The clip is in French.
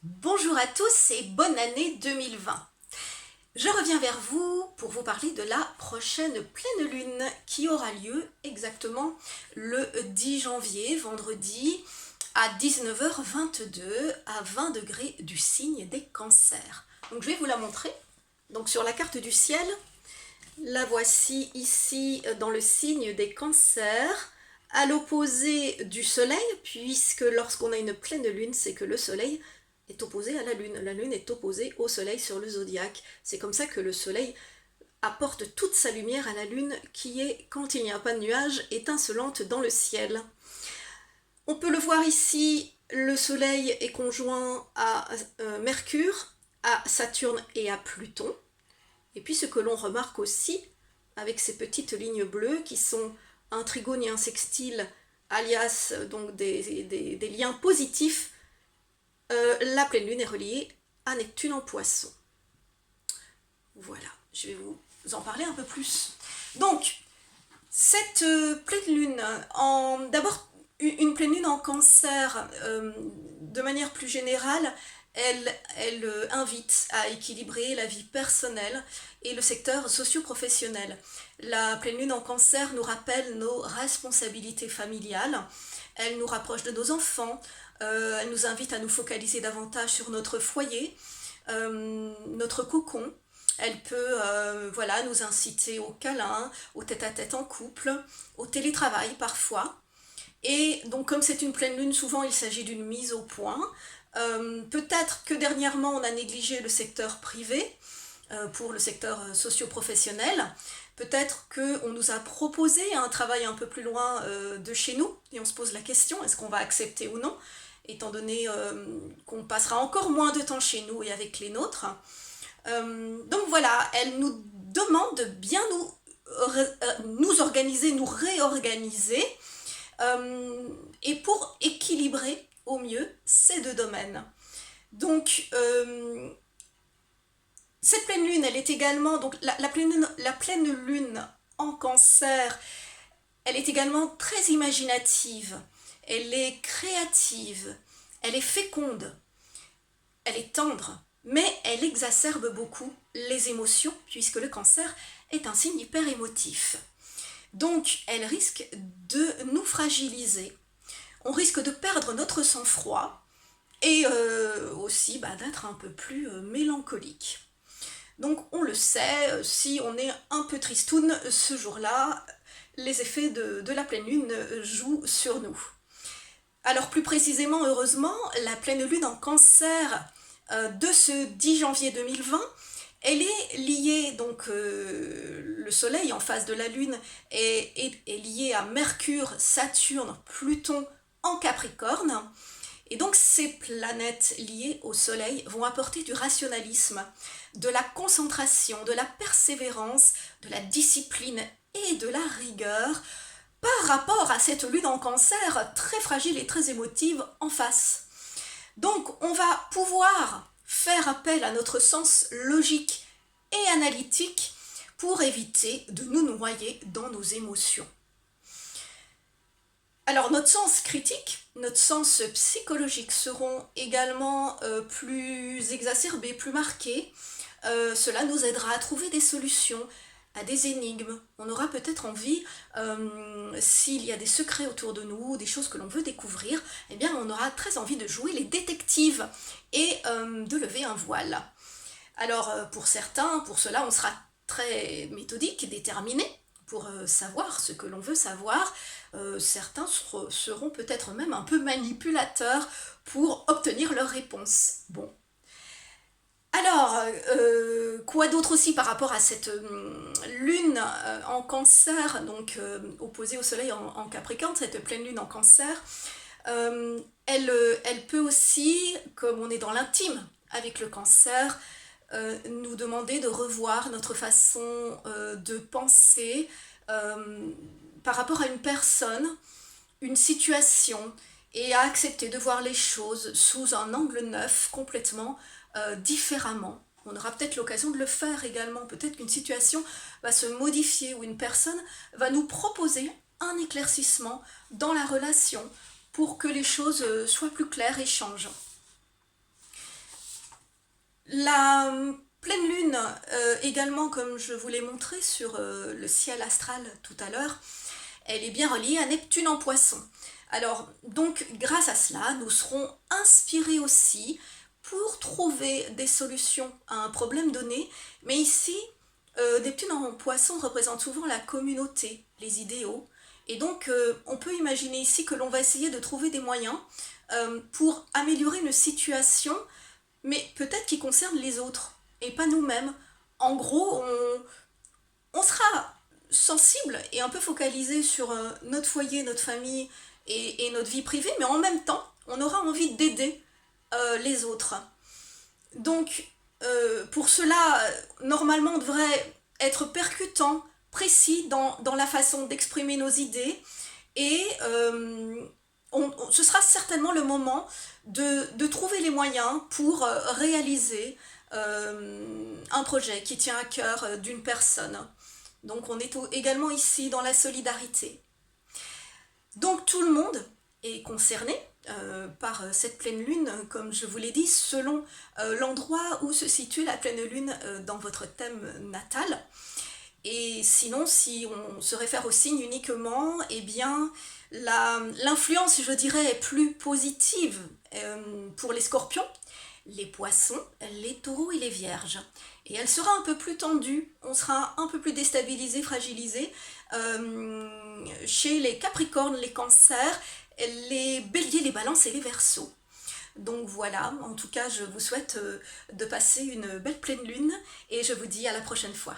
Bonjour à tous et bonne année 2020. Je reviens vers vous pour vous parler de la prochaine pleine lune qui aura lieu exactement le 10 janvier, vendredi, à 19h22 à 20 degrés du signe des cancers. Donc je vais vous la montrer. Donc sur la carte du ciel, la voici ici dans le signe des cancers, à l'opposé du soleil, puisque lorsqu'on a une pleine lune, c'est que le soleil est opposé à la lune. La lune est opposée au soleil sur le zodiaque. C'est comme ça que le soleil apporte toute sa lumière à la lune qui est, quand il n'y a pas de nuages, étincelante dans le ciel. On peut le voir ici, le soleil est conjoint à Mercure, à Saturne et à Pluton. Et puis ce que l'on remarque aussi, avec ces petites lignes bleues qui sont un trigone et un sextile, alias donc des liens positifs, la pleine lune est reliée à Neptune en Poisson. Voilà, je vais vous en parler un peu plus. Donc, cette pleine lune, d'abord une pleine lune en Cancer, de manière plus générale, elle invite à équilibrer la vie personnelle et le secteur socio-professionnel. La pleine lune en Cancer nous rappelle nos responsabilités familiales, elle nous rapproche de nos enfants, elle nous invite à nous focaliser davantage sur notre foyer, notre cocon. Elle peut voilà, nous inciter au câlin, au tête-à-tête en couple, au télétravail parfois. Et donc comme c'est une pleine lune, souvent il s'agit d'une mise au point. Peut-être que dernièrement on a négligé le secteur privé pour le secteur socio-professionnel. Peut-être qu'on nous a proposé un travail un peu plus loin de chez nous et on se pose la question, est-ce qu'on va accepter ou non, étant donné qu'on passera encore moins de temps chez nous et avec les nôtres. Donc voilà, elle nous demande de bien nous organiser, nous réorganiser, et pour équilibrer au mieux ces deux domaines. Donc cette pleine lune, elle est également, donc la pleine lune en Cancer, elle est également très imaginative, elle est créative, elle est féconde, elle est tendre, mais elle exacerbe beaucoup les émotions, puisque le Cancer est un signe hyper émotif. Donc elle risque de nous fragiliser, on risque de perdre notre sang-froid et aussi d'être un peu plus mélancolique. Donc on le sait, si on est un peu tristoun ce jour-là, les effets de la pleine lune jouent sur nous. Alors plus précisément, heureusement, la pleine lune en Cancer de ce 10 janvier 2020, elle est liée, donc le soleil en face de la lune est lié à Mercure, Saturne, Pluton en Capricorne. Et donc ces planètes liées au soleil vont apporter du rationalisme, de la concentration, de la persévérance, de la discipline et de la rigueur par rapport à cette lune en Cancer très fragile et très émotive en face. Donc on va pouvoir faire appel à notre sens logique et analytique pour éviter de nous noyer dans nos émotions. Alors notre sens critique, notre sens psychologique seront également plus exacerbés, plus marqués. Cela nous aidera à trouver des solutions à des énigmes. On aura peut-être envie, s'il y a des secrets autour de nous, des choses que l'on veut découvrir, eh bien on aura très envie de jouer les détectives et de lever un voile. Alors pour certains, pour cela, on sera très méthodique, déterminé pour savoir ce que l'on veut savoir. Certains seront peut-être même un peu manipulateurs pour obtenir leur réponse. Bon. Alors, quoi d'autre aussi par rapport à cette lune en Cancer, donc opposée au soleil en Capricorne, cette pleine lune en Cancer, elle peut aussi, comme on est dans l'intime avec le Cancer, nous demander de revoir notre façon de penser par rapport à une personne, une situation, et à accepter de voir les choses sous un angle neuf, complètement différemment. On aura peut-être l'occasion de le faire également. Peut-être qu'une situation va se modifier ou une personne va nous proposer un éclaircissement dans la relation pour que les choses soient plus claires et changent. La pleine lune, également comme je vous l'ai montré sur le ciel astral tout à l'heure, elle est bien reliée à Neptune en Poisson. Alors, donc, grâce à cela, nous serons inspirés aussi pour trouver des solutions à un problème donné. Mais ici, Neptune en Poisson représente souvent la communauté, les idéaux. Et donc, on peut imaginer ici que l'on va essayer de trouver des moyens pour améliorer une situation, mais peut-être qui concerne les autres et pas nous-mêmes. En gros, on sera sensible et un peu focalisé sur notre foyer, notre famille et notre vie privée, mais en même temps, on aura envie d'aider les autres. Donc, pour cela, normalement, on devrait être percutant, précis dans la façon d'exprimer nos idées et ce sera certainement le moment de trouver les moyens pour réaliser un projet qui tient à cœur d'une personne. Donc on est également ici dans la solidarité. Donc tout le monde est concerné par cette pleine lune, comme je vous l'ai dit, selon l'endroit où se situe la pleine lune dans votre thème natal. Et sinon, si on se réfère au signe uniquement, eh bien, l'influence, je dirais, est plus positive pour les scorpions, les poissons, les taureaux et les vierges. Et elle sera un peu plus tendue, on sera un peu plus déstabilisé, fragilisé chez les capricornes, les cancers, les béliers, les balances et les verseaux. Donc voilà, en tout cas, je vous souhaite de passer une belle pleine lune et je vous dis à la prochaine fois.